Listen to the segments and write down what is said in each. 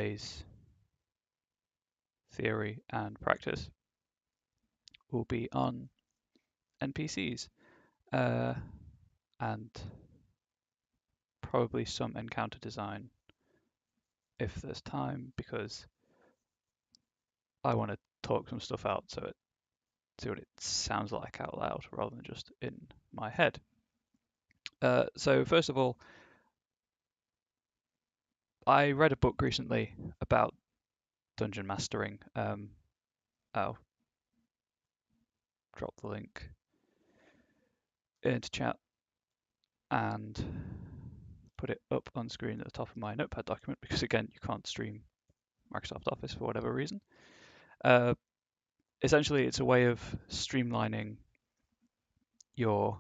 today's theory and practice will be on NPCs and probably some encounter design if there's time, because I want to talk some stuff out so it see what it sounds like out loud rather than just in my head. So first of all, I read a book recently about dungeon mastering. I'll drop the link into chat and put it up on screen at the top of my Notepad document, because again, you can't stream Microsoft Office for whatever reason. Essentially, it's a way of streamlining your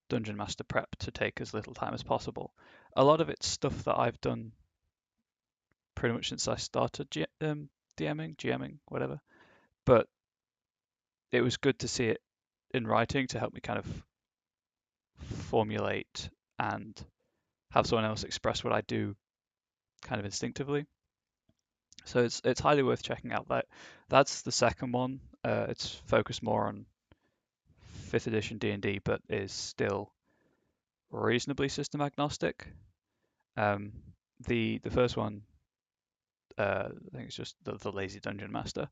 dungeon master prep to take as little time as possible. A lot of it's stuff that I've done pretty much since I started DMing, GMing, whatever. But it was good to see it in writing to help me kind of formulate and have someone else express what I do kind of instinctively. So it's highly worth checking out. That's the second one. It's focused more on 5th edition D&D, but is still reasonably system agnostic. The first one, I think it's just the Lazy Dungeon Master.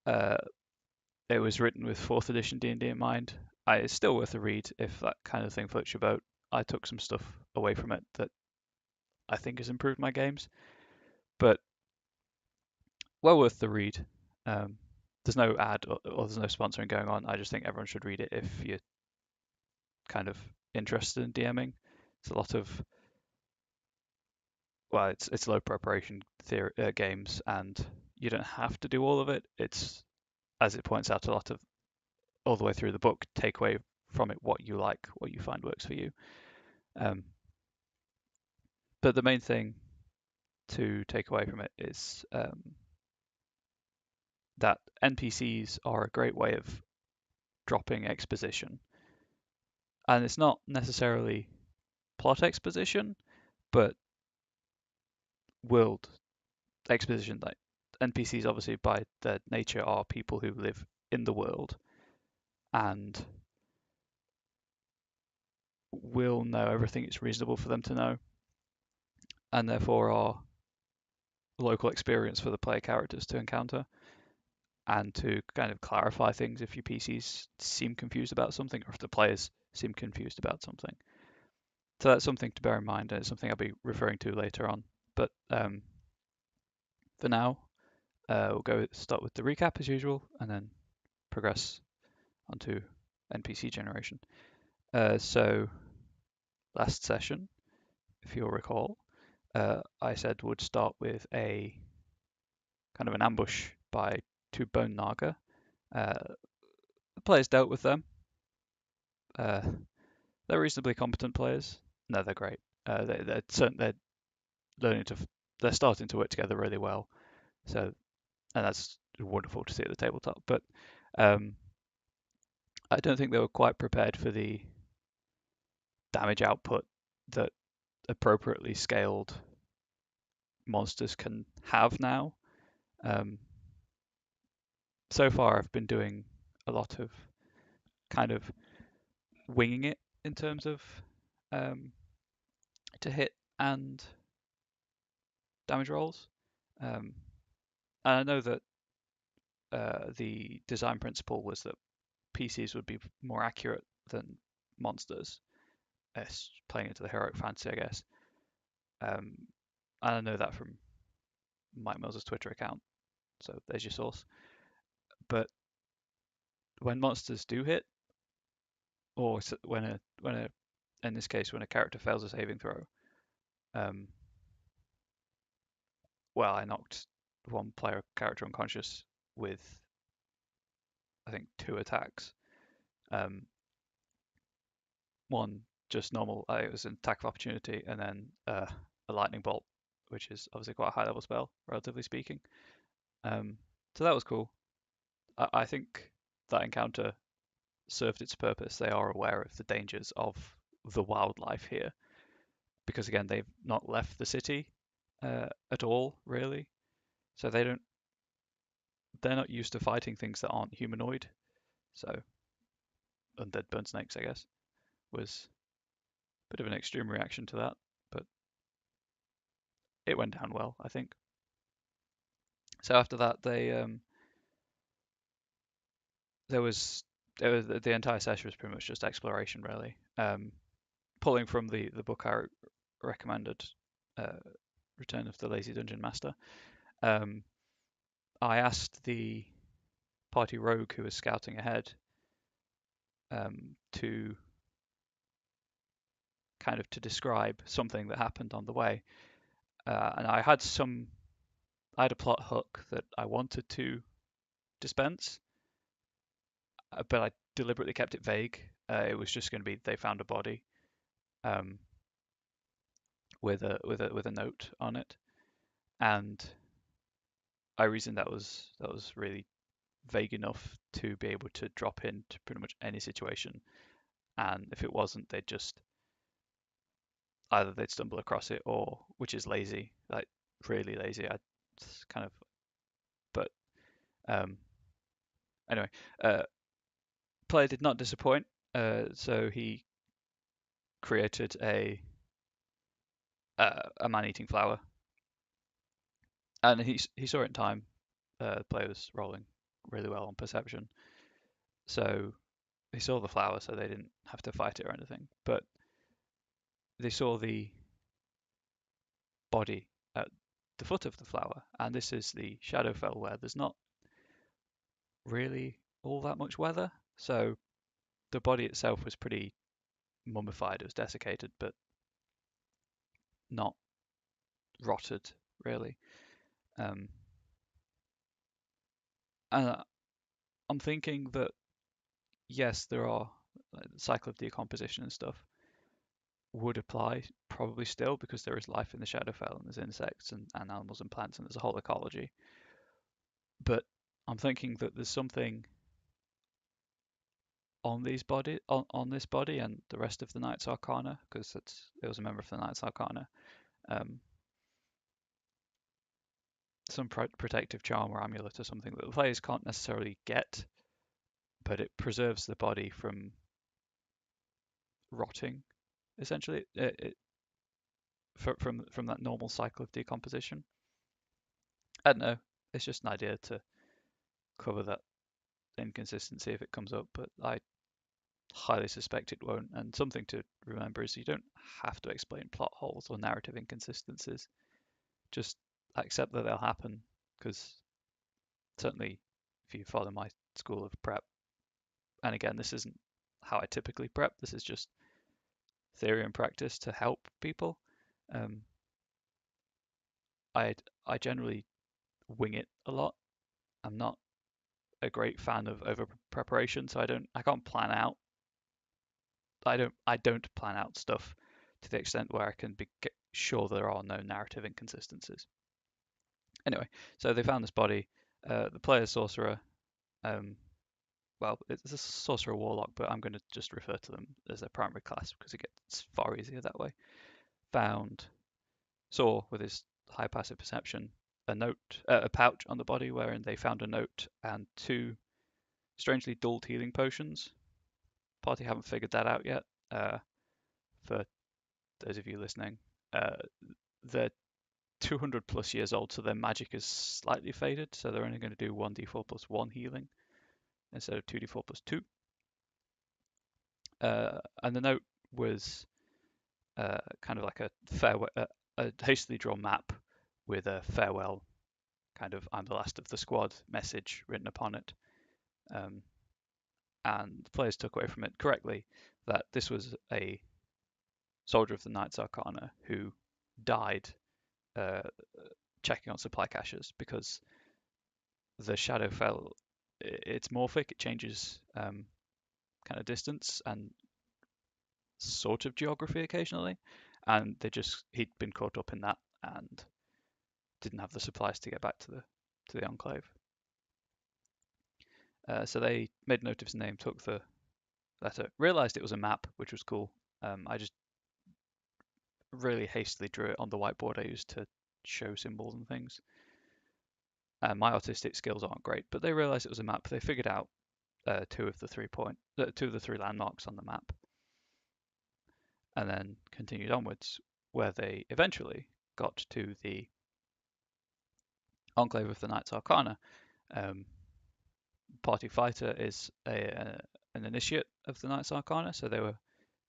It was written with 4th edition D&D in mind. It's still worth a read if that kind of thing floats your boat. I took some stuff away from it that I think has improved my games, but well worth the read. There's no ad or there's no sponsoring going on. I just think everyone should read it if you're kind of interested in DMing. It's a lot of, well, it's low preparation games, and you don't have to do all of it. It's, as it points out a lot of all the way through the book, take away from it what you like, what you find works for you. But the main thing to take away from it is that NPCs are a great way of dropping exposition. And it's not necessarily plot exposition, but world exposition. Like NPCs, obviously, by their nature, are people who live in the world and will know everything it's reasonable for them to know, and therefore are local experience for the player characters to encounter and to kind of clarify things if your PCs seem confused about something, or if the players seem confused about something. So that's something to bear in mind, and it's something I'll be referring to later on. But for now, we'll start with the recap as usual, and then progress onto NPC generation. So last session, if you'll recall, I said would start with a kind of an ambush by 2 Bone Naga. The players dealt with them. They're reasonably competent players. No, they're great. They're starting to work together really well. So, and that's wonderful to see at the tabletop. But I don't think they were quite prepared for the damage output that appropriately scaled monsters can have now. So far, I've been doing a lot of kind of winging it in terms of to hit and damage rolls. And I know that the design principle was that PCs would be more accurate than monsters. It's playing into the heroic fantasy, I guess. And I know that from Mike Mills's Twitter account, so there's your source. But when monsters do hit, or when in this case when a character fails a saving throw, well, I knocked one player character unconscious with, I think, 2 attacks. One just normal, it was an attack of opportunity, and then a lightning bolt, which is obviously quite a high level spell, relatively speaking. So that was cool. I think that encounter served its purpose. They are aware of the dangers of the wildlife here, because again, they've not left the city. at all, really. So they're not used to fighting things that aren't humanoid. So undead burn snakes, I guess, was a bit of an extreme reaction to that, but it went down well, I think. So after that, there was the entire session was pretty much just exploration, really. Pulling from the book I recommended, uh, Return of the Lazy Dungeon Master. I asked the party rogue who was scouting ahead to kind of to describe something that happened on the way, and I had a plot hook that I wanted to dispense, but I deliberately kept it vague. It was just going to be they found a body um, with a note on it, and I reasoned that was really vague enough to be able to drop into pretty much any situation. And if it wasn't, they'd just either they'd stumble across it, or which is lazy, like really lazy. I kind of, but um, anyway, player did not disappoint. So he created a man-eating flower, and he saw it in time. The player was rolling really well on perception, so they saw the flower, so they didn't have to fight it or anything. But they saw the body at the foot of the flower, and this is the Shadowfell where there's not really all that much weather. So the body itself was pretty mummified, it was desiccated, but not rotted really. Um, and I'm thinking that yes, there are the cycle of decomposition and stuff would apply probably still because there is life in the Shadowfell and there's insects and animals and plants and there's a whole ecology. But I'm thinking that there's something on this body and the rest of the Knights Arcana because it was a member of the Knights Arcana. Um, some protective charm or amulet or something that the players can't necessarily get, but it preserves the body from rotting, essentially, from that normal cycle of decomposition. I don't know. It's just an idea to cover that inconsistency if it comes up, but I highly suspect it won't. And something to remember is you don't have to explain plot holes or narrative inconsistencies. Just accept that they'll happen, because certainly if you follow my school of prep, and again, this isn't how I typically prep, this is just theory and practice to help people. Um, I generally wing it a lot. I'm not a great fan of over preparation, so I can't plan out. I don't plan out stuff to the extent where I can be sure there are no narrative inconsistencies. Anyway, so they found this body. The player sorcerer, um, well, it's a sorcerer warlock, but I'm going to just refer to them as their primary class because it gets far easier that way. Saw with his high passive perception a pouch on the body wherein they found a note and two strangely dulled healing potions. Party haven't figured that out yet. For those of you listening, they're 200 plus years old, so their magic is slightly faded, so they're only going to do 1d4 plus 1 healing instead of 2d4 plus 2. And the note was kind of like a hastily drawn map with a farewell, kind of "I'm the last of the squad" message written upon it. And the players took away from it correctly that this was a soldier of the Knights Arcana who died checking on supply caches, because the Shadowfell, it's morphic, it changes kind of distance and sort of geography occasionally, and he'd been caught up in that and didn't have the supplies to get back to the enclave. So they made note of his name, took the letter, realized it was a map, which was cool. I just really hastily drew it on the whiteboard I used to show symbols and things. And my artistic skills aren't great, but they realized it was a map. They figured out two of the three landmarks on the map, and then continued onwards, where they eventually got to the Enclave of the Knights Arcana. Party Fighter is an initiate of the Knights Arcana, so they were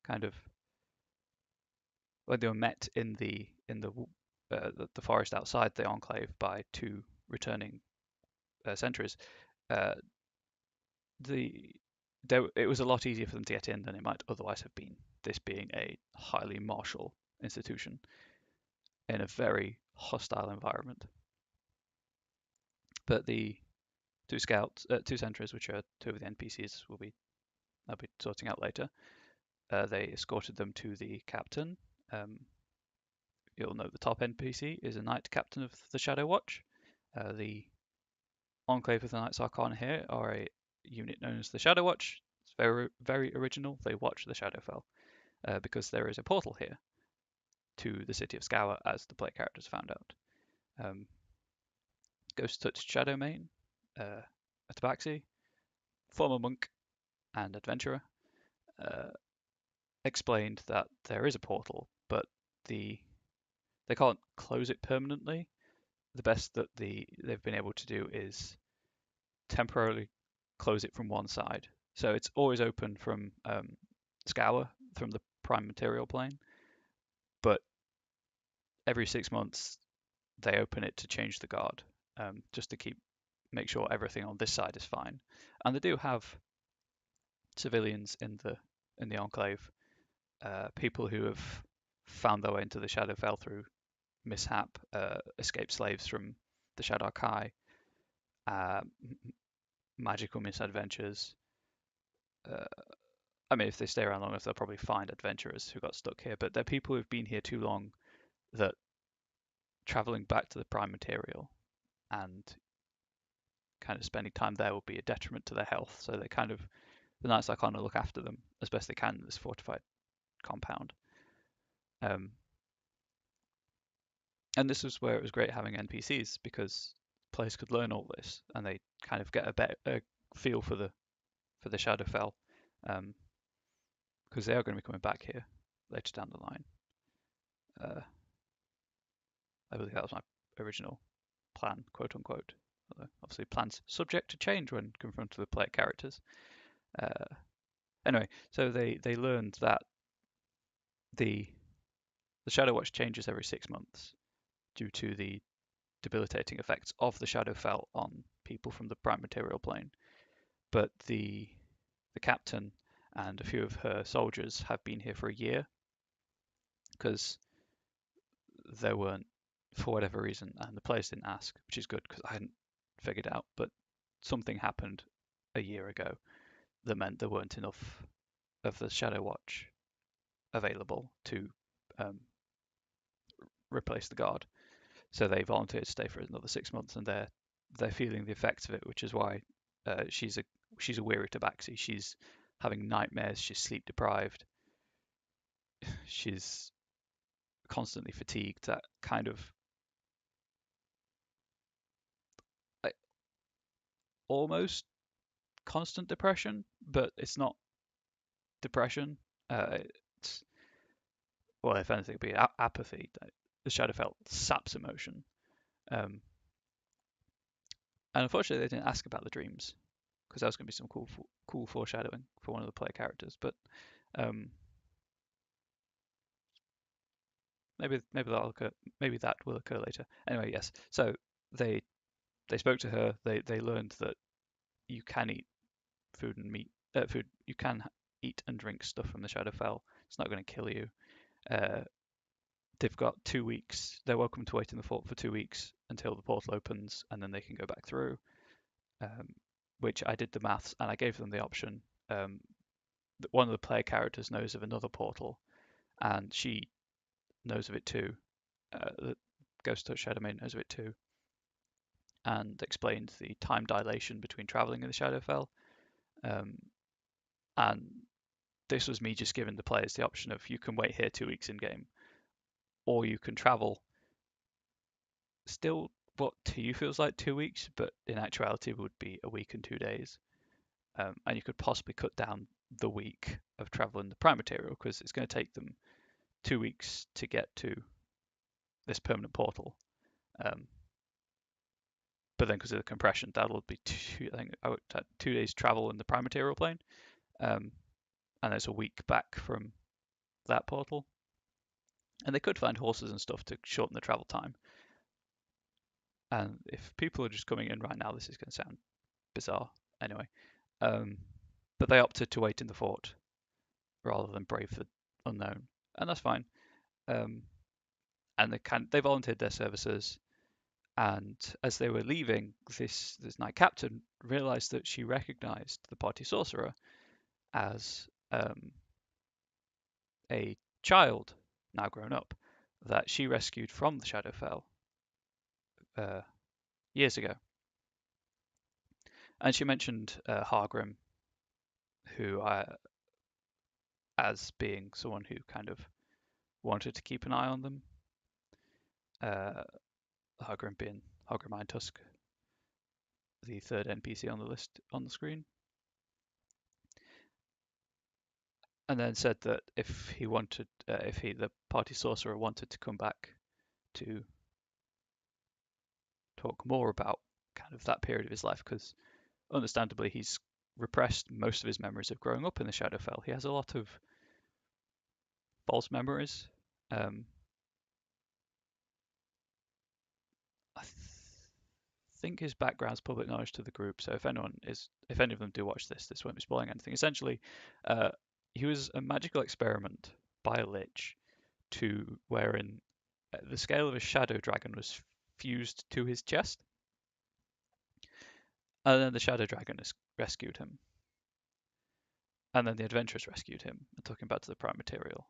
kind of when they were met in the forest outside the Enclave by two returning sentries. It was a lot easier for them to get in than it might otherwise have been. This being a highly martial institution in a very hostile environment. But the two sentries, which are two of the NPCs, I'll be sorting out later. They escorted them to the captain. You'll note the top NPC is a knight captain of the Shadow Watch. The Enclave of the Knights Arcana here are a unit known as the Shadow Watch. It's very, very original. They watch the Shadowfell because there is a portal here to the city of Scour, as the player characters found out. Ghost Touched Shadowmane, a tabaxi, former monk, and adventurer, explained that there is a portal, but they can't close it permanently. The best that they've been able to do is temporarily close it from one side. So it's always open from Scour, from the prime material plane, but every 6 months they open it to change the guard, just to make sure everything on this side is fine. And they do have civilians in the Enclave, people who have found their way into the Shadowfell through mishap, escaped slaves from the Shadar-kai, magical misadventures. I mean, if they stay around long enough, they'll probably find adventurers who got stuck here, but they're people who've been here too long that traveling back to the prime material and kind of spending time there will be a detriment to their health. So the Knights Arcana look after them as best they can in this fortified compound. And this was where it was great having NPCs, because players could learn all this and they kind of get a feel for the Shadowfell, because they are going to be coming back here later down the line. I believe that was my original plan, quote unquote. Obviously, plans subject to change when confronted with player characters. Anyway, so they learned that the Shadow Watch changes every 6 months due to the debilitating effects of the Shadowfell on people from the prime material plane. But the captain and a few of her soldiers have been here for a year, because there weren't, for whatever reason, and the players didn't ask, which is good because I hadn't figured out, but something happened a year ago that meant there weren't enough of the Shadow Watch available to replace the guard. So they volunteered to stay for another 6 months, and they're feeling the effects of it, which is why she's a weary tabaxi. She's having nightmares. She's sleep deprived. She's constantly fatigued. That kind of almost constant depression, but it's not depression. It's, well, if anything, it'd be apathy. The Shadowfell saps emotion. And unfortunately, they didn't ask about the dreams, because that was going to be some cool foreshadowing for one of the player characters. But maybe that'll occur. Maybe that will occur later. Anyway, yes. So they spoke to her. They learned that you can eat food and meat. Food, you can eat and drink stuff from the Shadowfell. It's not going to kill you. They've got 2 weeks. They're welcome to wait in the fort for 2 weeks until the portal opens, and then they can go back through. Which I did the maths, and I gave them the option. One of the player characters knows of another portal, and she knows of it too. The Ghost Touch Shadowmane knows of it too, and explained the time dilation between traveling in the Shadowfell. And this was me just giving the players the option of, you can wait here 2 weeks in game, or you can travel still what to you feels like 2 weeks, but in actuality would be a week and 2 days. And you could possibly cut down the week of traveling the prime material because it's going to take them 2 weeks to get to this permanent portal. But then because of the compression, that'll be I think I worked at 2 days travel in the prime material plane, and it's a week back from that portal. And they could find horses and stuff to shorten the travel time. And if people are just coming in right now, this is going to sound bizarre anyway. But they opted to wait in the fort rather than brave the unknown, and that's fine. And they volunteered their services. And as they were leaving, this knight captain realized that she recognized the party sorcerer as a child, now grown up, that she rescued from the Shadowfell years ago. And she mentioned Hargrim, who as being someone who kind of wanted to keep an eye on them. Hargrim being Hargrim Irontusk, the third NPC on the list on the screen. And then said that if the party sorcerer wanted to come back to talk more about kind of that period of his life, because understandably he's repressed most of his memories of growing up in the Shadowfell. He has a lot of false memories. I think his background's public knowledge to the group, so if any of them do watch this won't be spoiling anything. Essentially, he was a magical experiment by a lich wherein the scale of a shadow dragon was fused to his chest, and then the shadow dragon rescued him, and then the adventurers rescued him and took him back to the prime material.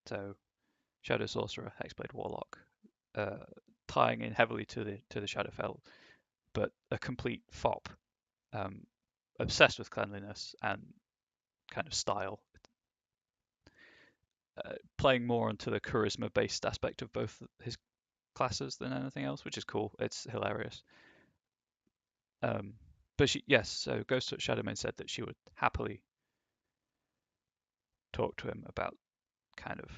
So shadow sorcerer, hexblade warlock, tying in heavily to the Shadowfell, but a complete fop, obsessed with cleanliness and kind of style, playing more onto the charisma-based aspect of both his classes than anything else, which is cool. It's hilarious. But so Ghost Shadowmane said that she would happily talk to him about kind of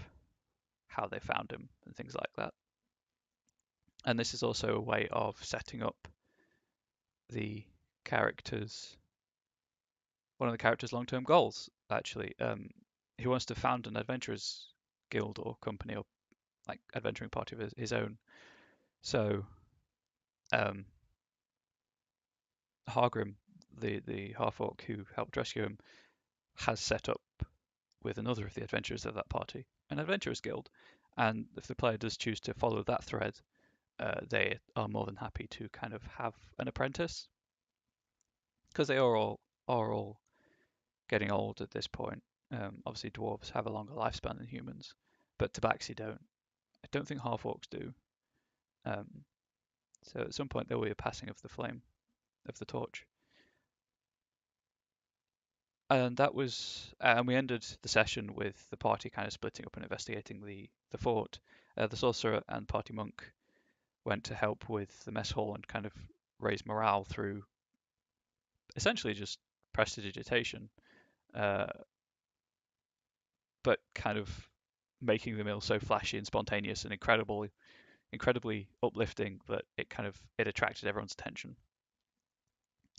how they found him and things like that. And this is also a way of setting up the one of the character's long-term goals, actually. He wants to found an adventurers guild or company or like adventuring party of his own. So Hargrim, the half-orc who helped rescue him, has set up with another of the adventurers of that party an adventurers guild. And if the player does choose to follow that thread, they are more than happy to kind of have an apprentice, because they are all getting old at this point. Obviously, dwarves have a longer lifespan than humans, but tabaxi don't. I don't think half-orcs do. So at some point there will be a passing of the flame, of the torch. And we ended the session with the party kind of splitting up and investigating the fort. The sorcerer and party monk went to help with the mess hall and kind of raise morale through essentially just prestidigitation, but kind of making the meal so flashy and spontaneous and incredibly uplifting that it attracted everyone's attention.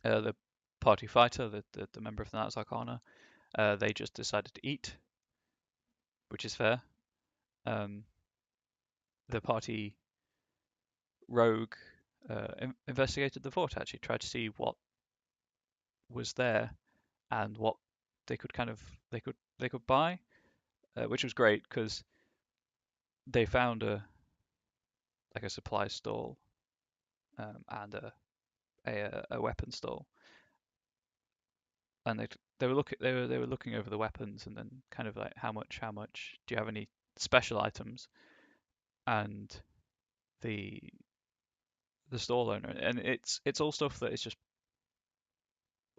The party fighter, the member of the Knights Arcana, they just decided to eat, which is fair. The party rogue investigated the fort, actually tried to see what was there and what they could buy, which was great because they found a supply stall and a weapon stall, and they were looking over the weapons and then kind of like how much do you have any special items, and the stall owner, and it's all stuff that is just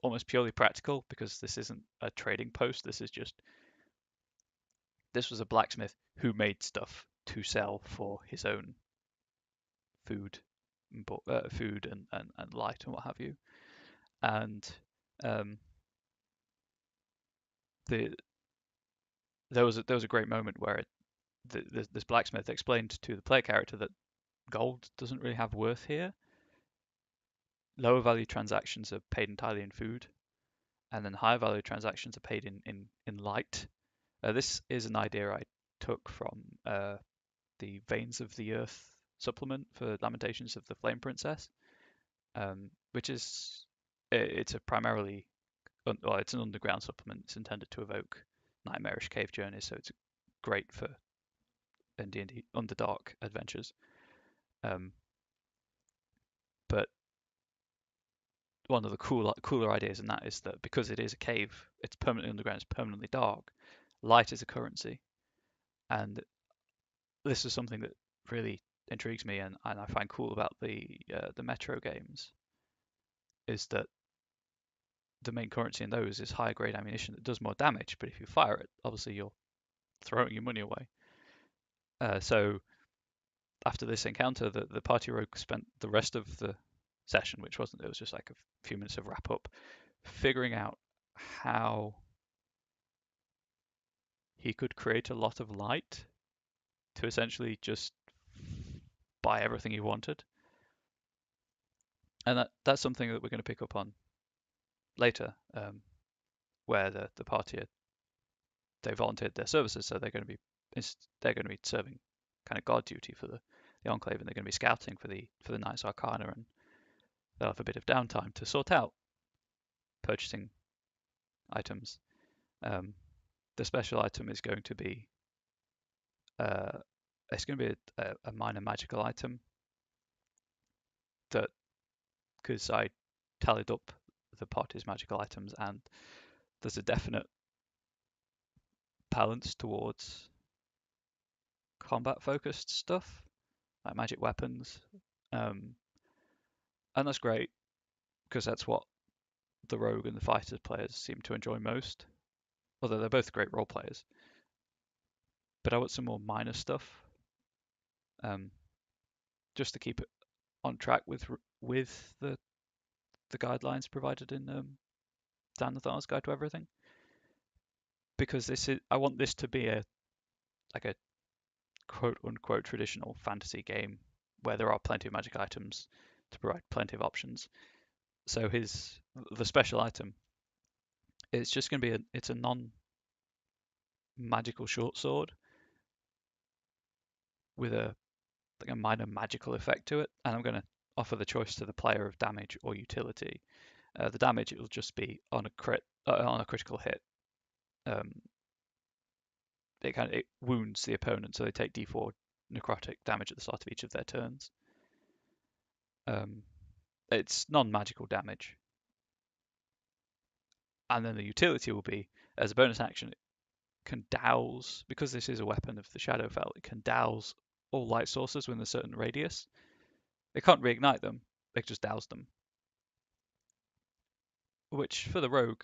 almost purely practical because this isn't a trading post. This was a blacksmith who made stuff to sell for his own food, food and light and what have you. And um, the there was a great moment where this blacksmith explained to the player character that gold doesn't really have worth here. Lower value transactions are paid entirely in food, and then higher value transactions are paid in light. This is an idea I took from the Veins of the Earth supplement for Lamentations of the Flame Princess, which is it's a primarily well, it's an underground supplement. It's intended to evoke nightmarish cave journeys, so it's great for D&D Underdark adventures. Um, but one of the cooler ideas in that is that because it is a cave, it's permanently underground, it's permanently dark. Light is a currency, and this is something that really intrigues me and I find cool about the Metro games is that the main currency in those is higher grade ammunition that does more damage, but if you fire it, obviously you're throwing your money away. So after this encounter, the party rogue spent the rest of the session, which wasn't, it was just like a few minutes of wrap up, figuring out how he could create a lot of light to essentially just buy everything he wanted. And that's something that we're going to pick up on later, where the party they volunteered their services, so they're going to be serving kind of guard duty for the Enclave, and they're going to be scouting for the Knights Arcana, and they'll have a bit of downtime to sort out purchasing items. The special item is going to be it's going to be a minor magical item that, because I tallied up the party's magical items, and there's a definite balance towards combat focused stuff like magic weapons, and that's great because that's what the rogue and the fighter players seem to enjoy most, although they're both great role players. But I want some more minor stuff, just to keep it on track with the guidelines provided in Dan Nathar's Guide to Everything, because I want this to be a quote unquote traditional fantasy game where there are plenty of magic items to provide plenty of options. So the special item, it's just going to be it's a non-magical short sword with a minor magical effect to it, and I'm going to offer the choice to the player of damage or utility. The damage, it will just be on a critical hit. It wounds the opponent, so they take D4 necrotic damage at the start of each of their turns. It's non-magical damage. And then the utility will be, as a bonus action, it can douse, because this is a weapon of the Shadowfell, it can douse all light sources within a certain radius. It can't reignite them, they can just douse them. Which, for the rogue,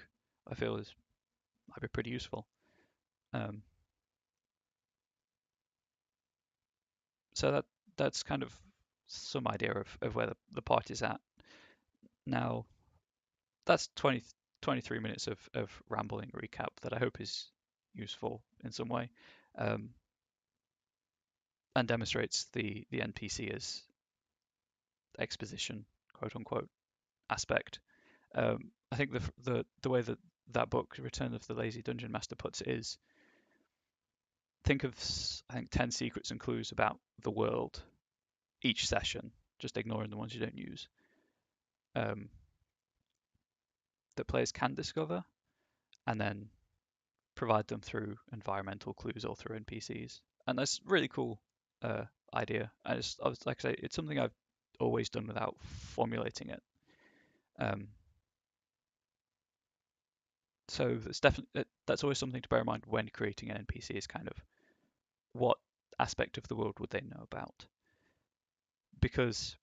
I feel might be pretty useful. So that's kind of some idea of where the party's at. Now, that's 23 minutes of rambling recap that I hope is useful in some way, and demonstrates the NPC as exposition, quote unquote, aspect. I think the way that book, Return of the Lazy Dungeon Master, puts it is, think of, I think, 10 secrets and clues about the world each session, just ignoring the ones you don't use, that players can discover, and then provide them through environmental clues or through NPCs. And that's really cool idea. I was like I say, it's something I've always done without formulating it. So that's always something to bear in mind when creating an NPC, is kind of what aspect of the world would they know about. Because,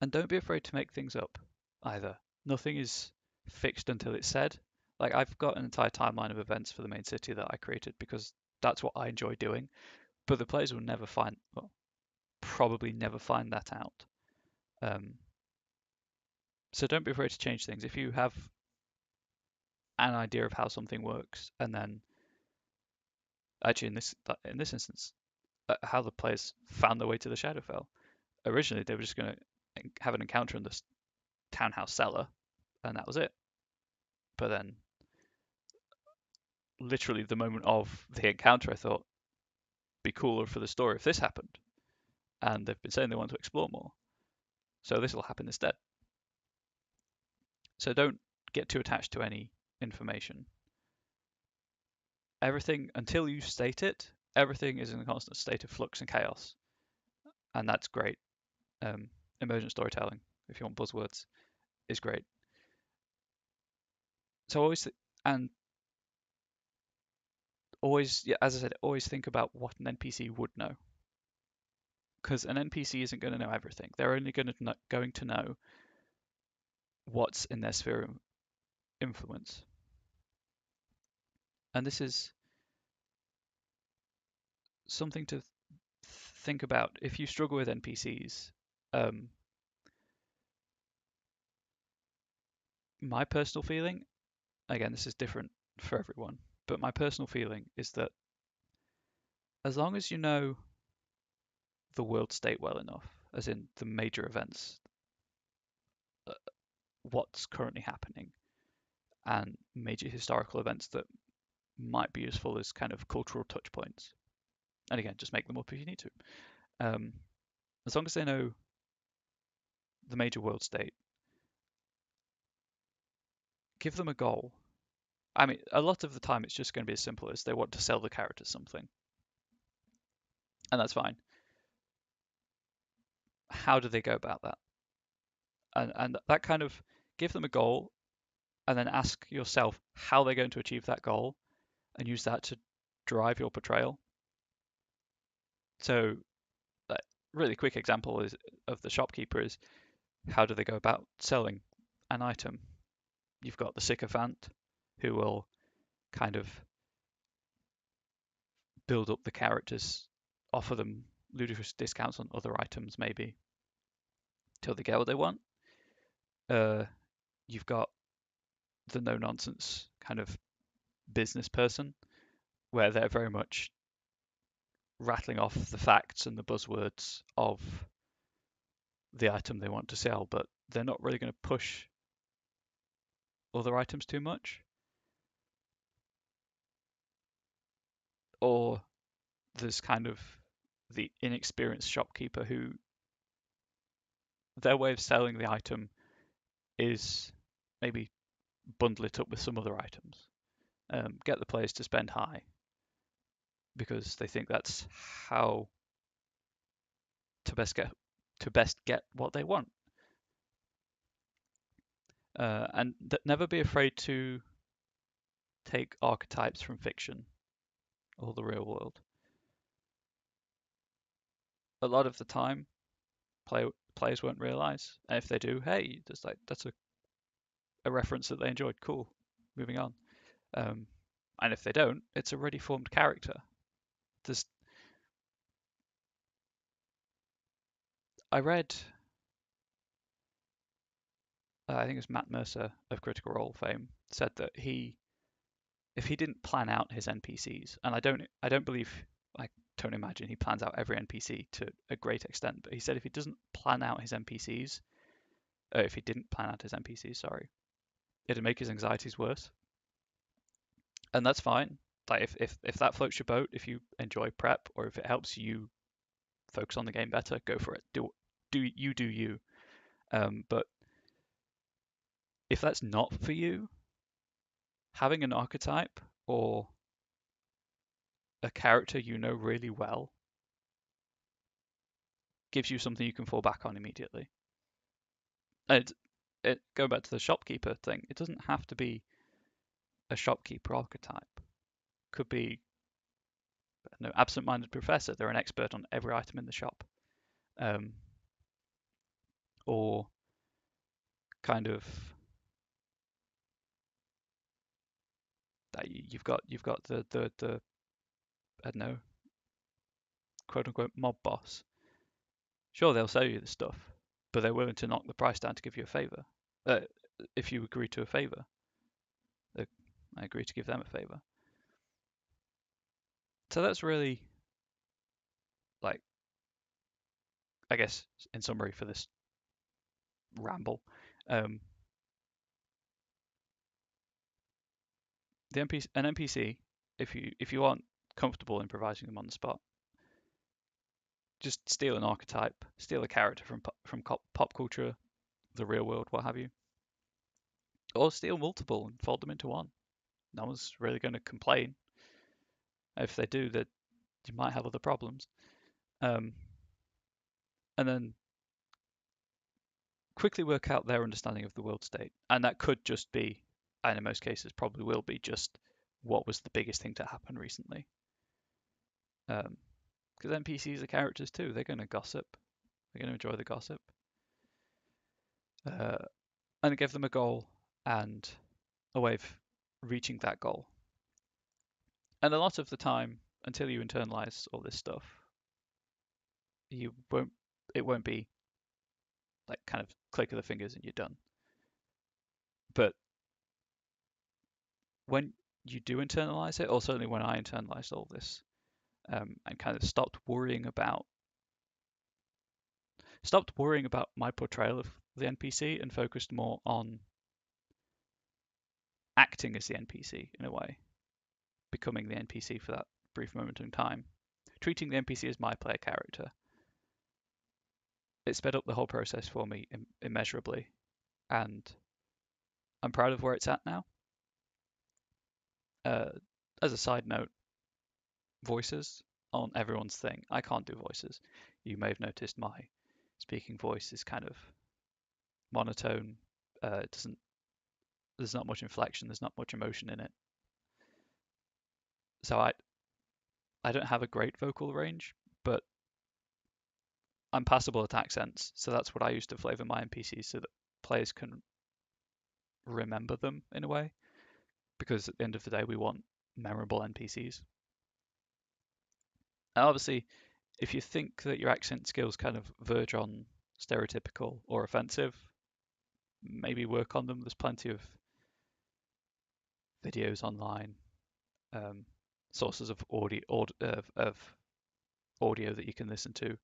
and don't be afraid to make things up either. Nothing is fixed until it's said. Like, I've got an entire timeline of events for the main city that I created because that's what I enjoy doing. But the players will never find, well, probably never find that out. So don't be afraid to change things. If you have an idea of how something works, and then actually in this instance, how the players found their way to the Shadowfell. Originally, they were just going to have an encounter in this townhouse cellar, and that was it. But then, literally the moment of the encounter, I thought, be cooler for the story if this happened. And they've been saying they want to explore more, so this will happen instead. So don't get too attached to any information. Everything, until you state it, everything is in a constant state of flux and chaos, and that's great. Emergent storytelling, if you want buzzwords, is great. So and always, yeah, as I said, always think about what an NPC would know, because an NPC isn't going to know everything. They're only going to know what's in their sphere of influence, and this is something to think about if you struggle with NPCs. My personal feeling, again, this is different for everyone, but my personal feeling is that as long as you know the world state well enough, as in the major events, uh, what's currently happening, and major historical events that might be useful as kind of cultural touch points. And again, just make them up if you need to. As long as they know the major world state, give them a goal. I mean, a lot of the time it's just going to be as simple as they want to sell the characters something, and that's fine. How do they go about that? And that kind of give them a goal, and then ask yourself how they're going to achieve that goal, and use that to drive your portrayal. So, a really quick example is of the shopkeeper is how do they go about selling an item? You've got the sycophant who will kind of build up the characters, offer them ludicrous discounts on other items maybe till they get what they want. You've got the no nonsense kind of business person where they're very much rattling off the facts and the buzzwords of the item they want to sell, but they're not really going to push other items too much. Or there's kind of the inexperienced shopkeeper who their way of selling the item is maybe bundle it up with some other items, get the players to spend high because they think that's how to best get what they want. And never be afraid to take archetypes from fiction or the real world. A lot of the time, players won't realize, and if they do, hey, that's a reference that they enjoyed. Cool, moving on. And if they don't, it's a ready formed character. There's, I read, I think it was Matt Mercer of Critical Role fame said that if he didn't plan out his NPCs, and I don't believe, I don't imagine he plans out every NPC to a great extent, but he said if he doesn't plan out his NPCs, if he didn't plan out his NPCs, sorry, it'd make his anxieties worse. And that's fine. Like if that floats your boat, if you enjoy prep or if it helps you focus on the game better, go for it. Do you. But if that's not for you, having an archetype or a character you know really well gives you something you can fall back on immediately. And going back to the shopkeeper thing, it doesn't have to be a shopkeeper archetype. Could be absent-minded professor. They're an expert on every item in the shop. Or kind of you've got the I don't know, quote unquote mob boss, sure they'll sell you the stuff, but they're willing to knock the price down to give you a favor. If you agree to a favor, I agree to give them a favor. So that's really, like, I guess in summary for this ramble, an NPC, if you aren't comfortable improvising them on the spot, just steal an archetype, steal a character from pop culture, the real world, what have you, or steal multiple and fold them into one. No one's really going to complain. If they do, that you might have other problems. And then quickly work out their understanding of the world state, and that could just be, and in most cases probably will be, just what was the biggest thing to happen recently. Because NPCs are characters too. They're going to gossip. They're going to enjoy the gossip. And give them a goal and a way of reaching that goal. And a lot of the time, until you internalize all this stuff, it won't be like kind of click of the fingers and you're done. But when you do internalize it, or certainly when I internalized all this, and kind of stopped worrying about my portrayal of the NPC and focused more on acting as the NPC in a way, becoming the NPC for that brief moment in time, treating the NPC as my player character. It sped up the whole process for me immeasurably, and I'm proud of where it's at now. As a side note, voices aren't everyone's thing. I can't do voices. You may have noticed my speaking voice is kind of monotone. There's not much inflection. There's not much emotion in it. So I don't have a great vocal range, but I'm passable at accents. So that's what I use to flavor my NPCs so that players can remember them in a way. Because at the end of the day, we want memorable NPCs. And obviously, if you think that your accent skills kind of verge on stereotypical or offensive, maybe work on them. There's plenty of videos online, sources of audio that you can listen to,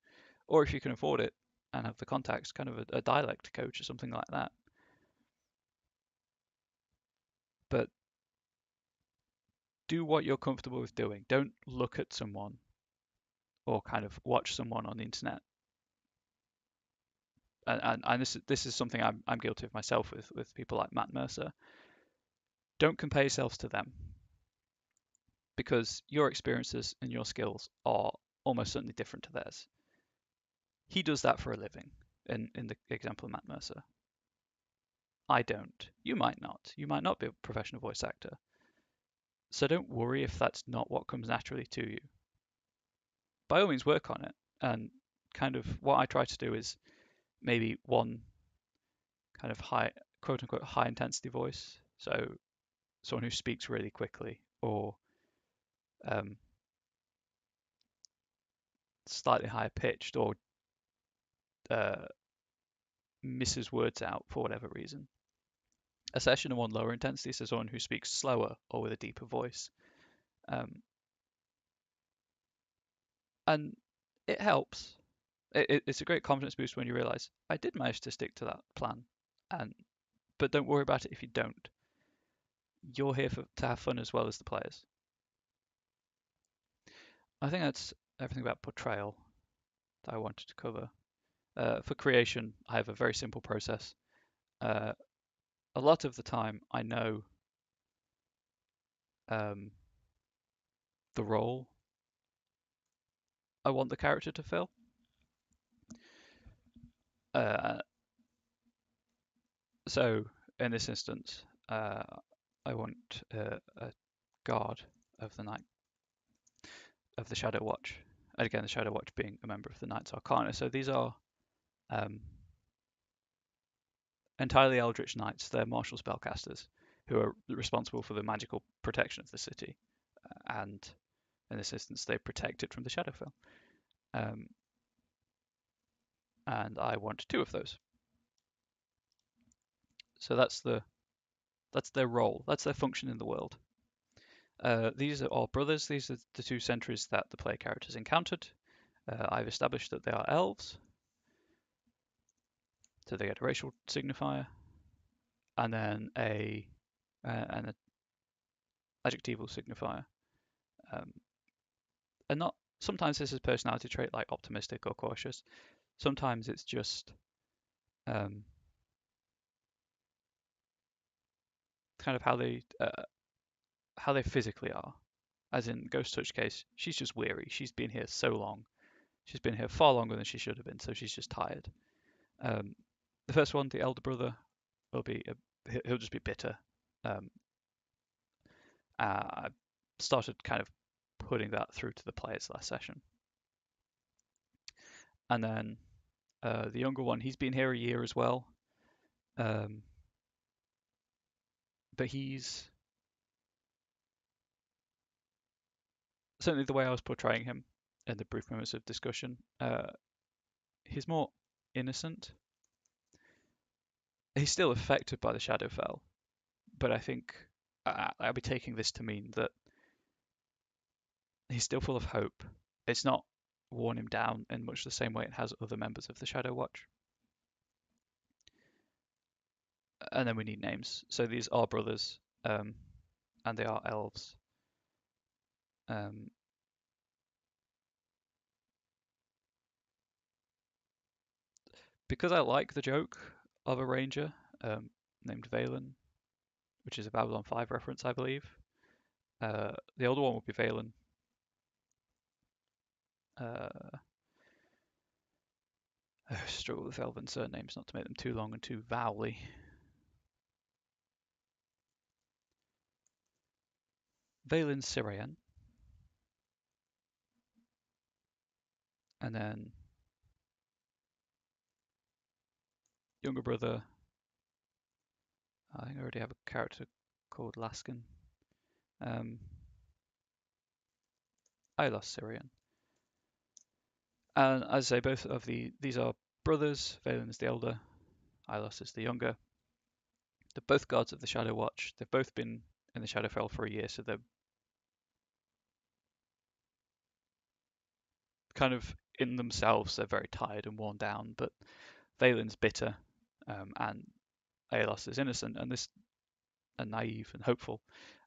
or if you can afford it and have the contacts, kind of a dialect coach or something like that. But do what you're comfortable with doing. Don't look at someone or kind of watch someone on the internet. And this is something I'm guilty of myself with people like Matt Mercer. Don't compare yourselves to them, because your experiences and your skills are almost certainly different to theirs. He does that for a living, in the example of Matt Mercer. I don't. You might not. You might not be a professional voice actor. So don't worry if that's not what comes naturally to you. By all means, work on it. And kind of what I try to do is maybe one kind of high, quote unquote, high intensity voice. So someone who speaks really quickly, or slightly higher pitched, or misses words out for whatever reason. A session of one lower intensity, so someone who speaks slower or with a deeper voice. And it helps. It's a great confidence boost when you realize I did manage to stick to that plan. But don't worry about it if you don't. You're here to have fun as well as the players. I think that's everything about portrayal that I wanted to cover. For creation, I have a very simple process. A lot of the time, I know the role I want the character to fill. So in this instance, I want a guard of the night, of the Shadow Watch. And again, the Shadow Watch being a member of the Knights Arcana. So these are entirely Eldritch Knights. They're martial spellcasters who are responsible for the magical protection of the city. And In this instance, they protect it from the Shadowfell. And I want 2 of those. So that's their role. That's their function in the world. These are all brothers. These are the 2 sentries that the player characters encountered. I've established that they are elves, so they get a racial signifier, and then an adjectival signifier. And not sometimes this is a personality trait like optimistic or cautious. Sometimes it's just kind of how they physically are. As in Ghost Touch case, she's just weary. She's been here so long. She's been here far longer than she should have been, so she's just tired. The first one, the elder brother, he'll just be bitter. I started kind of putting that through to the players last session. And then the younger one, he's been here a year as well. But he's certainly the way I was portraying him in the brief moments of discussion. He's more innocent. He's still affected by the Shadowfell, but I think I'll be taking this to mean that he's still full of hope. It's not worn him down in much the same way it has other members of the Shadow Watch. And then we need names. So these are brothers, and they are elves. Because I like the joke of a ranger named Valen, which is a Babylon 5 reference, I believe. The older one would be Valen. I struggle with elven surnames not to make them too long and too vowely. Valen Syrian. And then younger brother, I think I already have a character called Laskin. I lost Syrian. And as I say, both of these are brothers. Valen is the elder, Ilos is the younger. They're both guards of the Shadow Watch. They've both been in the Shadowfell for a year, so they're kind of in themselves. They're very tired and worn down. But Valen's bitter, and Aelos is innocent, and naive and hopeful.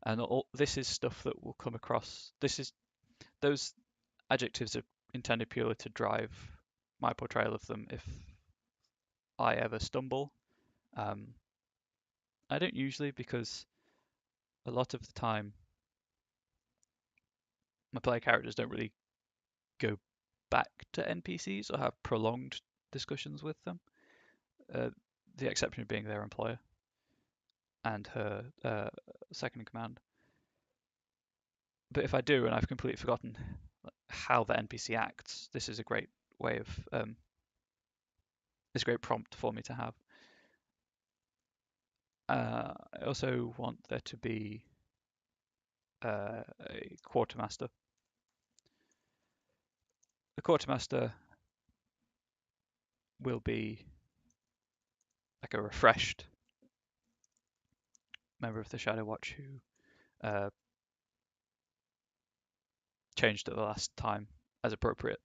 And all this is stuff that will come across. Those adjectives are intended purely to drive my portrayal of them if I ever stumble. I don't usually, because a lot of the time my player characters don't really go back to NPCs or have prolonged discussions with them. The exception being their employer and her second in command. But if I do and I've completely forgotten how the NPC acts, this is a great way of it's a great prompt for me to have. I also want there to be a quartermaster. The quartermaster will be like a refreshed member of the Shadow Watch who changed at the last time as appropriate.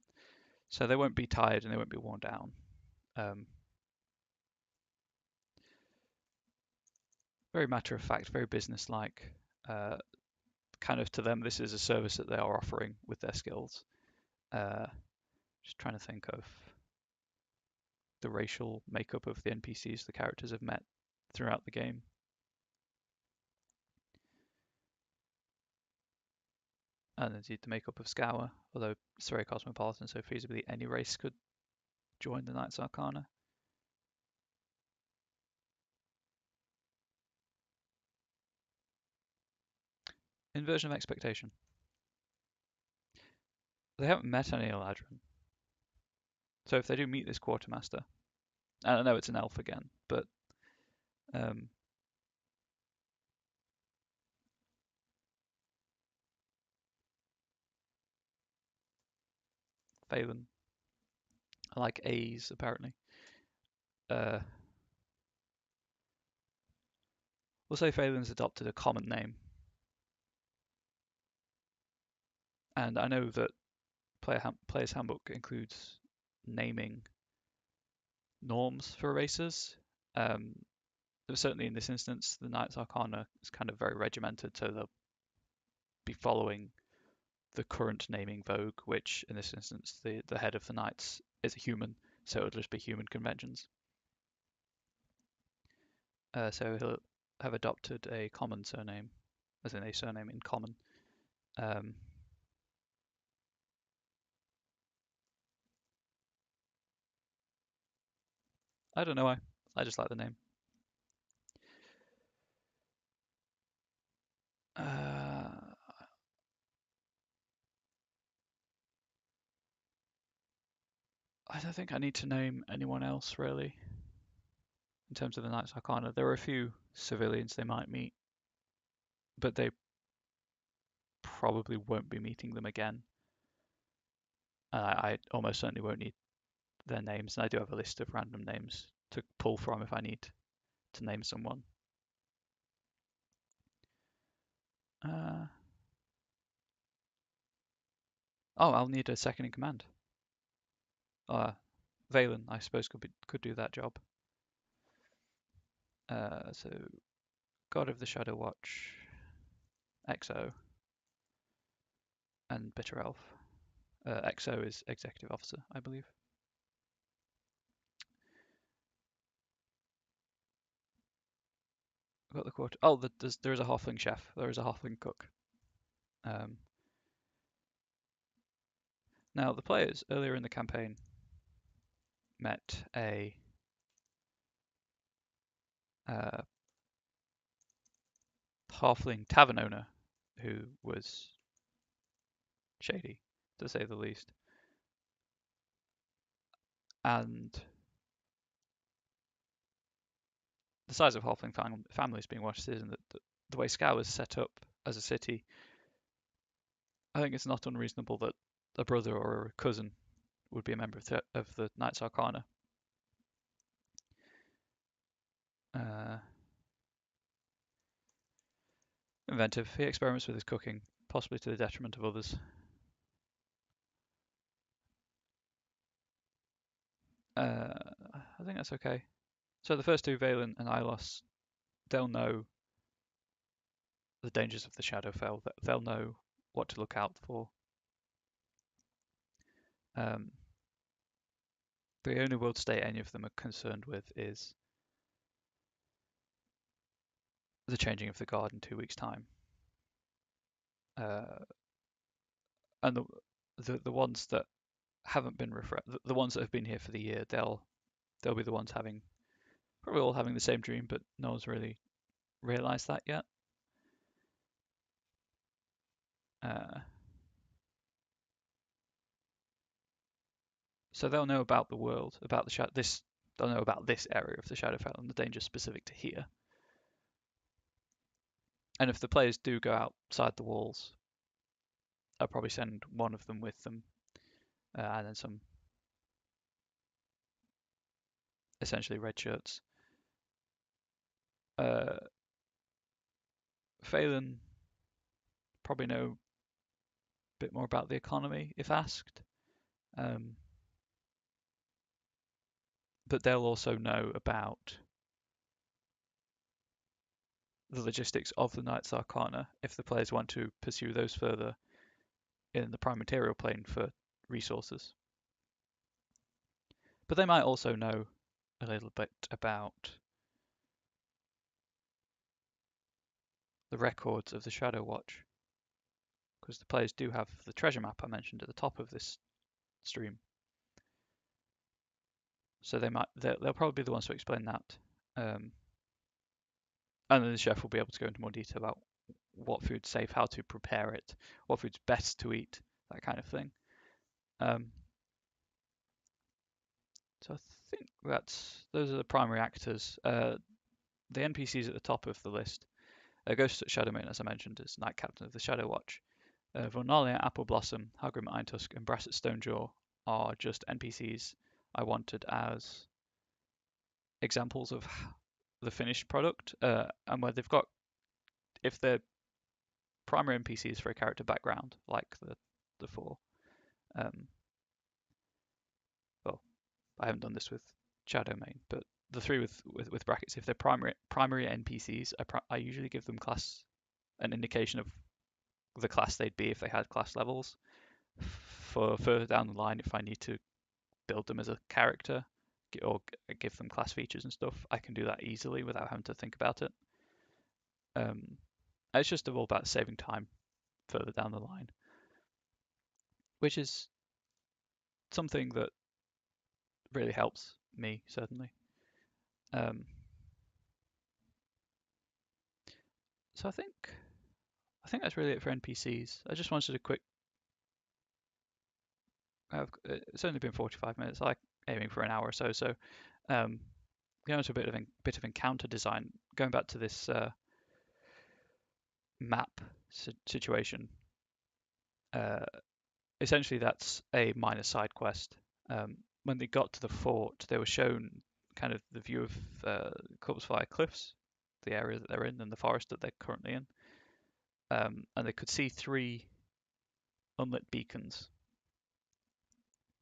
So they won't be tired and they won't be worn down. Very matter of fact, very business-like. Kind of to them, this is a service that they are offering with their skills. Just trying to think of the racial makeup of the NPCs the characters have met throughout the game. And indeed the makeup of Scour, although it's very cosmopolitan, so feasibly any race could join the Knights Arcana. Inversion of expectation. They haven't met any Eladrin. So if they do meet this quartermaster, and I know it's an elf again, but Phelan. I like A's apparently. We'll say Phelan's adopted a common name, and I know that Player's Handbook includes naming norms for races. Certainly in this instance, the Knights Arcana is kind of very regimented, so they'll be following the current naming vogue, which in this instance, the head of the Knights is a human, so it'll just be human conventions. So he'll have adopted a common surname, as in a surname in common. I don't know why. I just like the name. I don't think I need to name anyone else really in terms of the Knights Arcana. There are a few civilians they might meet, but they probably won't be meeting them again. I almost certainly won't need their names, and I do have a list of random names to pull from if I need to name someone. Oh, I'll need a second in command. Valen, I suppose, could do that job. So, God of the Shadow Watch, XO, and Bitter Elf. XO is Executive Officer, I believe. Got the quote. Oh, there is a halfling chef. There is a halfling cook. Now, the players earlier in the campaign met a halfling tavern owner who was shady, to say the least. And the size of halfling families being Washington is, and the way Scour was set up as a city, I think it's not unreasonable that a brother or a cousin would be a member of the Knights Arcana. Inventive. He experiments with his cooking, possibly to the detriment of others. I think that's okay. So the first two, Valen and Ilos, they'll know the dangers of the Shadowfell. They'll know what to look out for. The only world state any of them are concerned with is the changing of the guard in 2 weeks' time. And the ones that haven't been the ones that have been here for the year, they'll be the ones probably all having the same dream, but no one's really realised that yet. So they'll know about the world, about they'll know about this area of the Shadowfell and the dangers specific to here. And if the players do go outside the walls, I'll probably send one of them with them, and then some essentially red shirts. Phelan probably know a bit more about the economy if asked. But they'll also know about the logistics of the Knights Arcana if the players want to pursue those further in the prime material plane for resources. But they might also know a little bit about the records of the Shadow Watch, because the players do have the treasure map I mentioned at the top of this stream. So they'll probably be the ones to explain that. And then the chef will be able to go into more detail about what food's safe, how to prepare it, what food's best to eat, that kind of thing. So I think those are the primary actors. The NPCs at the top of the list. Ghost at Shadowmane, as I mentioned, is Knight Captain of the Shadow Watch. Vornalia, Apple Blossom, Hagrim Eintusk, and Brass at Stonejaw are just NPCs I wanted as examples of the finished product, and where they've got, if they're primary NPCs for a character background, like the four. Well, I haven't done this with Shadow Main, but the three with brackets, if they're primary NPCs, I usually give them an indication of the class they'd be if they had class levels. For further down the line, if I need to build them as a character or give them class features and stuff, I can do that easily without having to think about it. It's just all about saving time further down the line, which is something that really helps me, certainly. So I think that's really it for NPCs. I just wanted a quick. It's only been 45 minutes. I like aiming for an hour or so. So, going into a bit of encounter design. Going back to this map situation. Essentially, that's a minor side quest. When they got to the fort, they were shown kind of the view of Corpsefire Cliffs, the area that they're in, and the forest that they're currently in. And they could see 3 unlit beacons.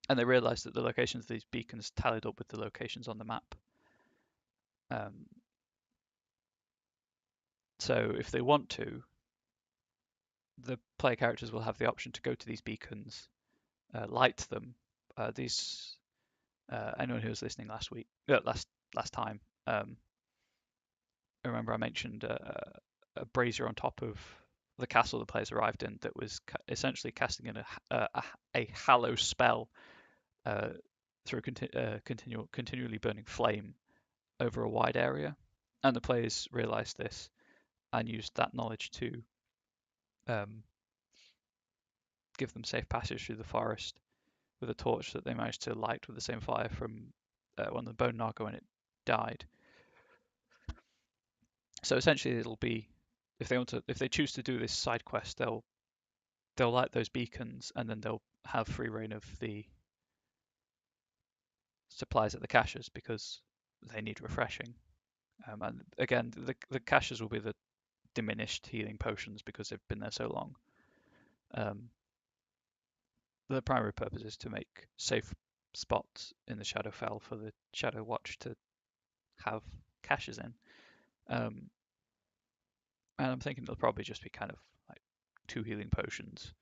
And they realized that the locations of these beacons tallied up with the locations on the map. So if they want to, the player characters will have the option to go to these beacons, light them. Anyone who was listening last time, remember I mentioned a brazier on top of the castle the players arrived in that was essentially casting in a hallow spell through continually burning flame over a wide area, and the players realised this and used that knowledge to give them safe passage through the forest with a torch that they managed to light with the same fire from one of the bone naga when it died. So essentially, it'll be if they choose to do this side quest, they'll light those beacons and then they'll have free reign of the supplies at the caches because they need refreshing. And again, the caches will be the diminished healing potions because they've been there so long. The primary purpose is to make safe spots in the Shadowfell for the Shadow Watch to have caches in. And I'm thinking it'll probably just be kind of like 2 healing potions,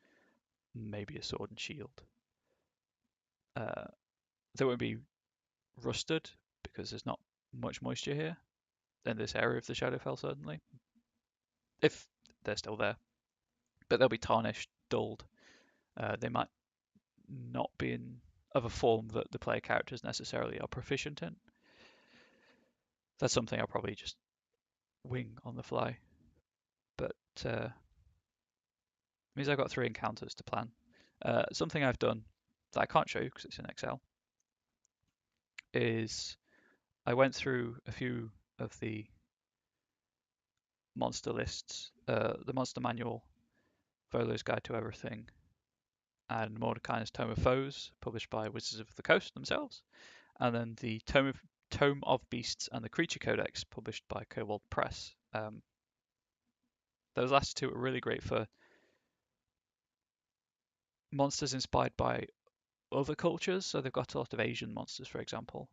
maybe a sword and shield. They won't be rusted because there's not much moisture here in this area of the Shadowfell, certainly, if they're still there. But they'll be tarnished, dulled. They might not be of a form that the player characters necessarily are proficient in. That's something I'll probably just wing on the fly. But means I've got 3 encounters to plan. Something I've done that I can't show you because it's in Excel is I went through a few of the monster lists, the monster manual, Volo's Guide to Everything, and Mordecai's Tome of Foes, published by Wizards of the Coast themselves, and then the Tome of Beasts and the Creature Codex, published by Kobold Press. Those last 2 are really great for monsters inspired by other cultures. So they've got a lot of Asian monsters, for example,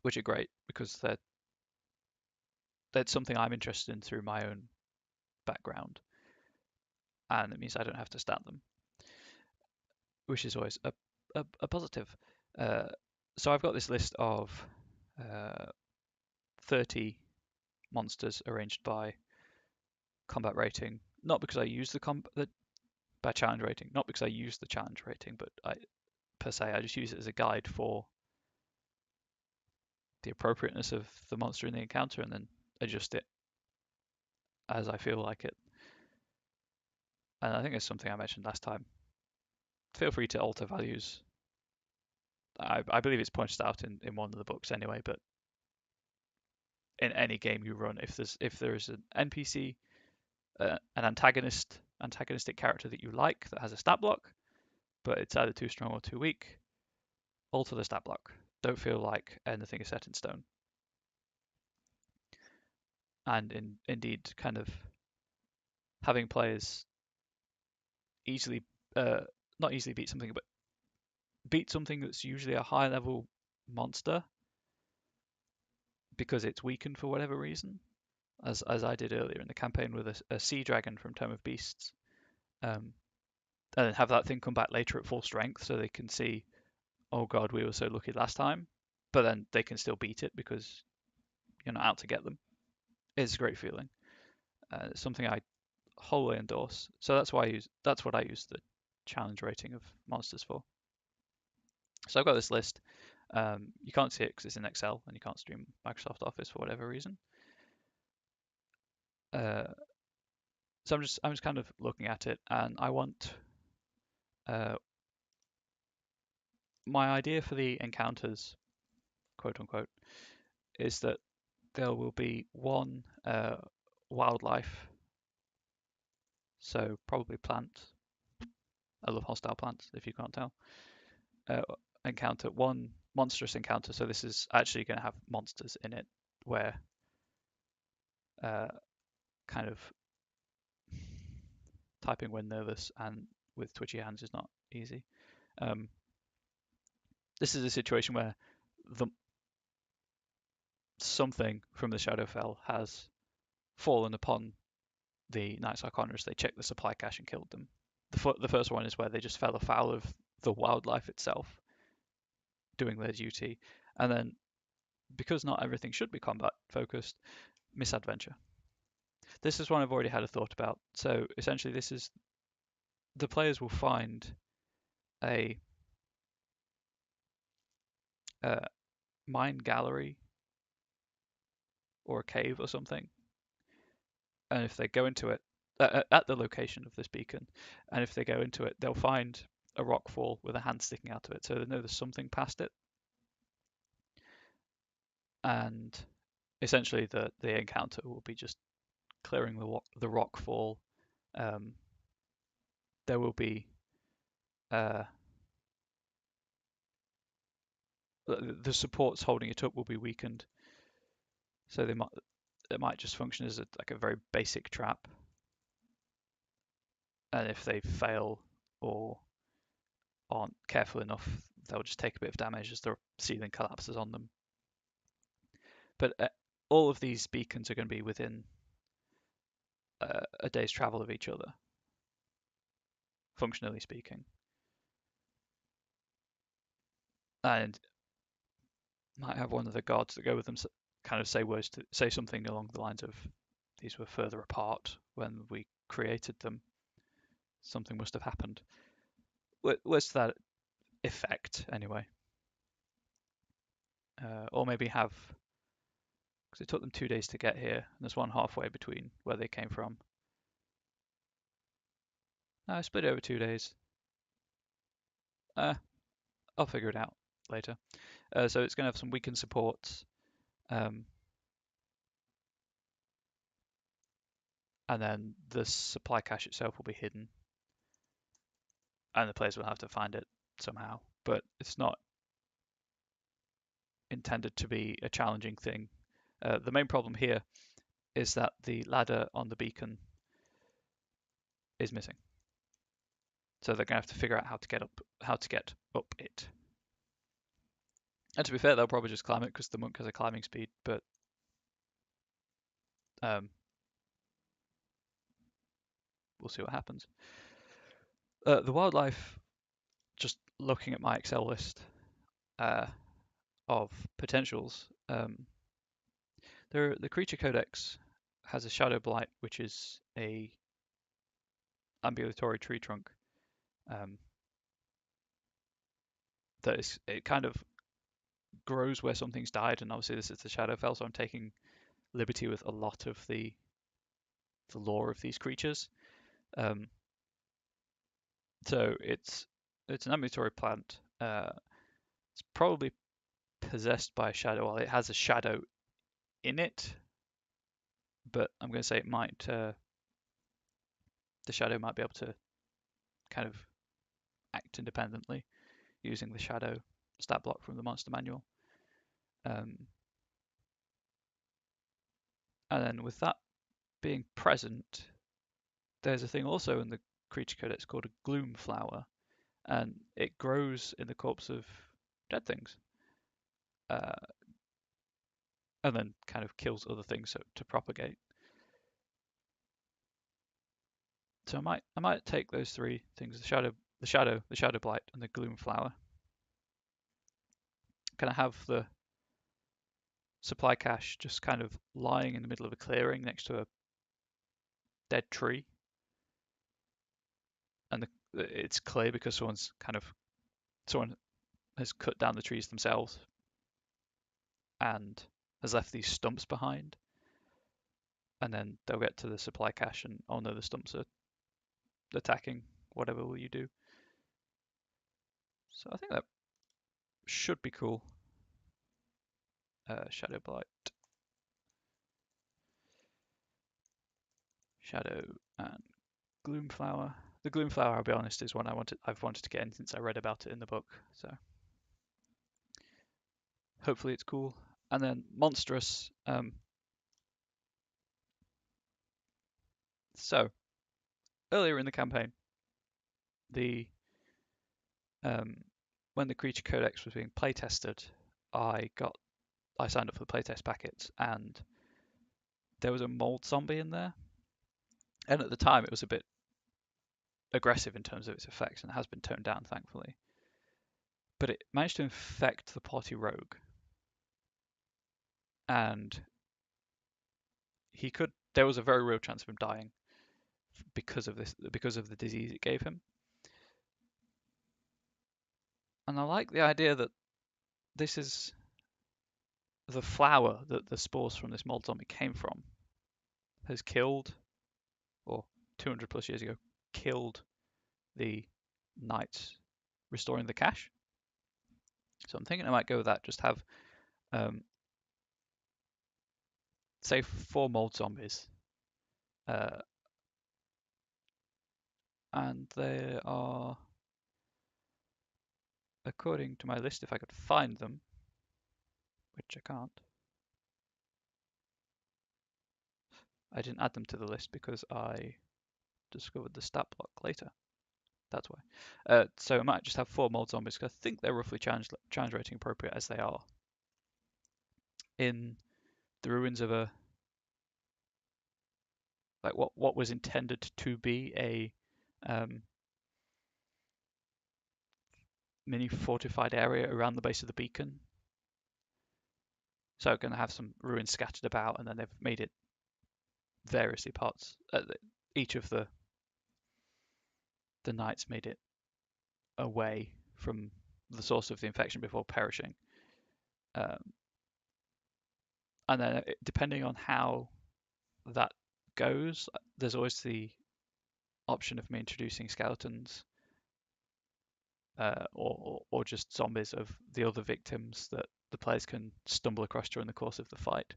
which are great because that's something I'm interested in through my own background, and it means I don't have to stat them, which is always a positive. So I've got this list of 30 monsters arranged by combat rating, not because I use by challenge rating, not because I use the challenge rating, but I just use it as a guide for the appropriateness of the monster in the encounter and then adjust it as I feel like it. And I think it's something I mentioned last time. Feel free to alter values. I believe it's pointed out in one of the books anyway, but in any game you run, if there is an NPC, an antagonistic character that you like that has a stat block, but it's either too strong or too weak. Alter the stat block. Don't feel like anything is set in stone. And indeed, kind of having players easily, not easily beat something, but beat something that's usually a high level monster because it's weakened for whatever reason, as I did earlier in the campaign with a sea dragon from Tome of Beasts, and then have that thing come back later at full strength so they can see, oh god, we were so lucky last time, but then they can still beat it because you're not out to get them. It's a great feeling. It's something I wholly endorse. So that's what I use the challenge rating of monsters for. So I've got this list. You can't see it because it's in Excel and you can't stream Microsoft Office for whatever reason. So I'm just kind of looking at it, and I want my idea for the encounters, quote unquote, is that there will be one wildlife, so probably plant. I love hostile plants, if you can't tell. Encounter, one monstrous encounter. So this is actually going to have monsters in it, where kind of typing when nervous and with twitchy hands is not easy. This is a situation where something from the Shadowfell has fallen upon the Knights Arcaners. They checked the supply cache and killed them. The first one is where they just fell afoul of the wildlife itself doing their duty. And then, because not everything should be combat focused, misadventure. This is one I've already had a thought about. So essentially, this is the players will find a mine gallery or a cave or something, and if they go into it at the location of this beacon, and if they go into it, they'll find a rock fall with a hand sticking out of it, so they know there's something past it. And essentially, the encounter will be just clearing the rock fall. There will be the supports holding it up will be weakened, so it might just function as like a very basic trap. And if they fail or aren't careful enough, they'll just take a bit of damage as the ceiling collapses on them. But all of these beacons are going to be within a day's travel of each other, functionally speaking. And might have one of the gods that go with them kind of say something along the lines of, these were further apart when we created them. Something must have happened. What's that effect anyway? Or maybe have, because it took them 2 days to get here, and there's one halfway between where they came from. I split it over 2 days. I'll figure it out later. So it's going to have some weakened supports, and then the supply cache itself will be hidden, and the players will have to find it somehow. But it's not intended to be a challenging thing. The main problem here is that the ladder on the beacon is missing, so they're going to have to figure out how to get up it. And to be fair, they'll probably just climb it because the monk has a climbing speed, but we'll see what happens. The wildlife, just looking at my Excel list of potentials, the creature codex has a shadow blight, which is a ambulatory tree trunk. It kind of grows where something's died, and obviously this is the Shadowfell, so I'm taking liberty with a lot of the lore of these creatures. So it's an ambulatory plant. It's probably possessed by a shadow. Well, it has a shadow in it, but I'm going to say it might. The shadow might be able to kind of act independently using the shadow stat block from the monster manual. And then with that being present, there's a thing also in the creature codex called a gloom flower, and it grows in the corpse of dead things, and then kind of kills other things to propagate. So I might take those three things: the shadow blight, and the gloom flower. Can I have the supply cache just kind of lying in the middle of a clearing next to a dead tree, and it's clear because someone has cut down the trees themselves and has left these stumps behind, and then they'll get to the supply cache and oh no, the stumps are attacking. Whatever will you do? So I think that should be cool. Shadow blight, shadow, and gloom flower. The gloom flower, I'll be honest, is one I've wanted to get in since I read about it in the book. So hopefully it's cool. And then monstrous. So earlier in the campaign, the when the creature codex was being playtested, I signed up for the playtest packets, and there was a mold zombie in there. And at the time, it was a bit aggressive in terms of its effects, and it has been toned down, thankfully. But it managed to infect the party rogue, and there was a very real chance of him dying because of the disease it gave him. And I like the idea that this is the flower that the spores from this mold zombie came from has killed, or 200 plus years ago, killed the knights restoring the cache. So I'm thinking I might go with that. Just have, say, 4 mold zombies. And there are, according to my list, if I could find them, which I can't. I didn't add them to the list because I discovered the stat block later. That's why. So I might just have 4 mold zombies because I think they're roughly challenge rating appropriate as they are. In the ruins of what was intended to be a mini fortified area around the base of the beacon. So I'm going to have some ruins scattered about, and then they've made it variously parts. Each of the knights made it away from the source of the infection before perishing. And then depending on how that goes, there's always the option of me introducing skeletons or just zombies of the other victims that the players can stumble across during the course of the fight.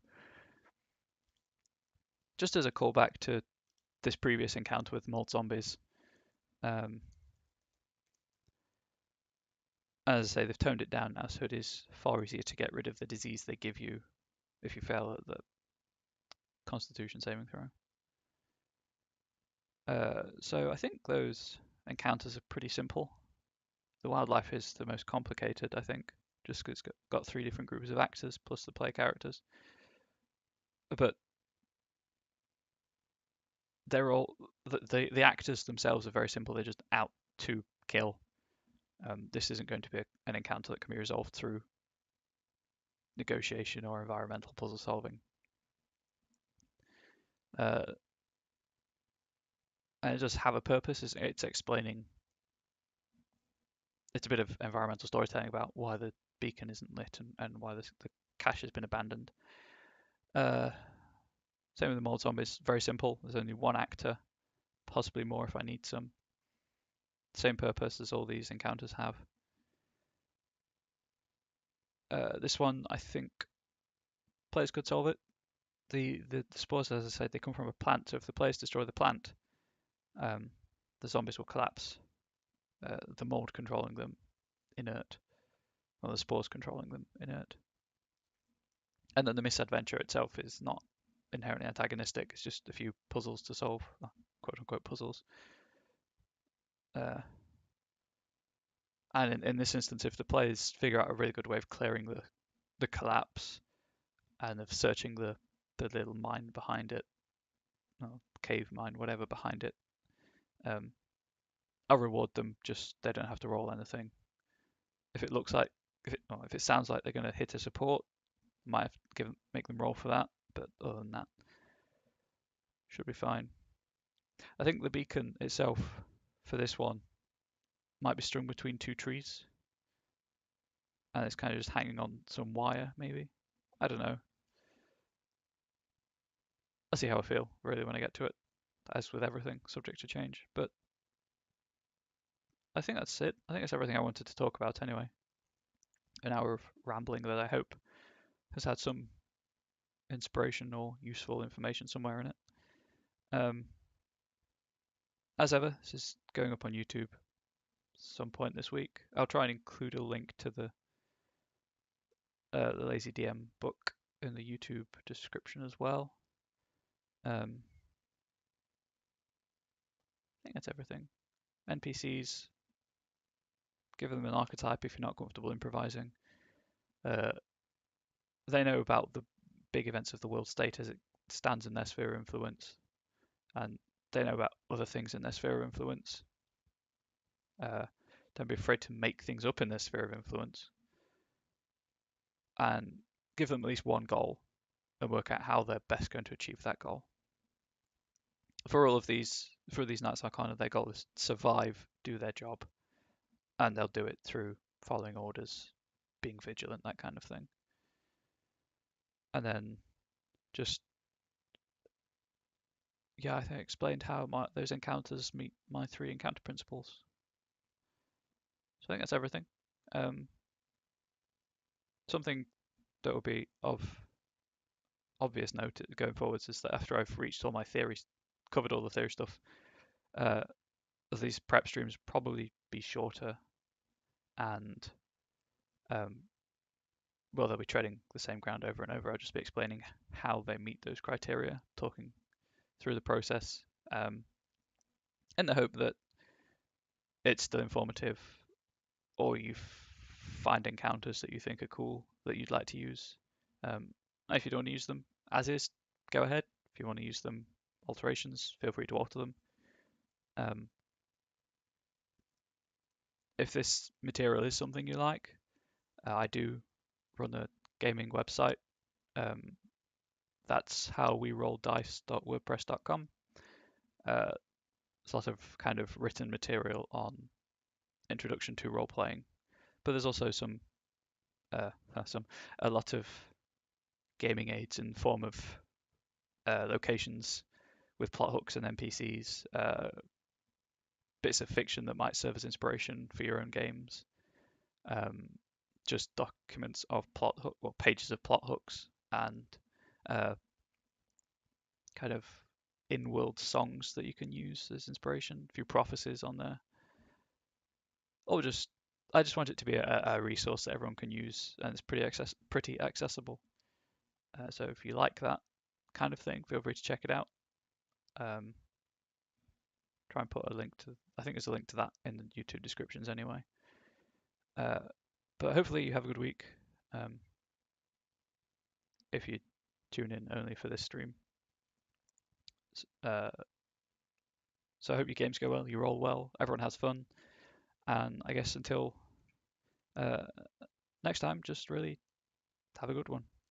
Just as a callback to this previous encounter with mold zombies, as I say, they've toned it down now, so it is far easier to get rid of the disease they give you if you fail at the Constitution saving throw. So I think those encounters are pretty simple. The wildlife is the most complicated, I think, just because it's got 3 different groups of actors plus the player characters. But they're all the actors themselves are very simple. They're just out to kill. This isn't going to be an encounter that can be resolved through negotiation or environmental puzzle solving. And it does have a purpose. It's explaining. It's a bit of environmental storytelling about why the beacon isn't lit and why the cache has been abandoned. Same with the mold zombies. Very simple. There's only 1 actor, possibly more if I need some. Same purpose as all these encounters have. This one, I think, players could solve it. The spores, as I said, they come from a plant, so if the players destroy the plant, the zombies will collapse the mold controlling them inert, or the spores controlling them inert. And then the misadventure itself is not inherently antagonistic. It's just a few puzzles to solve, quote unquote puzzles. And in this instance, if the players figure out a really good way of clearing the collapse and of searching the little mine behind it, or cave mine, whatever behind it, I'll reward them. Just they don't have to roll anything. If it looks like, if it sounds like they're going to hit a support, might have to make them roll for that. But other than that, should be fine. I think the beacon itself for this one might be strung between two trees, and it's kind of just hanging on some wire, maybe. I don't know. I'll see how I feel really when I get to it. As with everything, subject to change. But I think that's it. I think that's everything I wanted to talk about anyway. An hour of rambling that I hope has had some inspiration or useful information somewhere in it. As ever, this is going up on YouTube some point this week. I'll try and include a link to the Lazy DM book in the YouTube description as well. I think that's everything. NPCs, give them an archetype if you're not comfortable improvising. They know about the big events of the world state as it stands in their sphere of influence, and they know about other things in their sphere of influence. Don't be afraid to make things up in their sphere of influence, and give them at least one goal and work out how they're best going to achieve that goal. For these Knights Arcana, their goal is survive, do their job, and they'll do it through following orders, being vigilant, that kind of thing. And then just, yeah, I think I explained how those encounters meet my 3 encounter principles. So I think that's everything. Something that will be of obvious note going forwards is that after I've reached all my theories, covered all the theory stuff, these prep streams probably be shorter, and well, they'll be treading the same ground over and over. I'll just be explaining how they meet those criteria, talking through the process, in the hope that it's still informative, or you find encounters that you think are cool that you'd like to use. If you don't want to use them as is, go ahead. If you want to use them alterations, feel free to alter them. If this material is something you like, I do run a gaming website. That's howwerollddice.wordpress.com. It's a lot of kind of written material on introduction to role playing, but there's also a lot of gaming aids in the form of locations with plot hooks and NPCs, bits of fiction that might serve as inspiration for your own games, just documents of pages of plot hooks, and kind of in-world songs that you can use as inspiration, a few prophecies on there, or I just want it to be a resource that everyone can use, and it's pretty accessible. So if you like that kind of thing, feel free to check it out. Try and put a link to, I think there's a link to that in the YouTube descriptions anyway. But hopefully you have a good week, if you tune in only for this stream. So I hope your games go well, you roll well, everyone has fun, and I guess until next time, just really have a good one.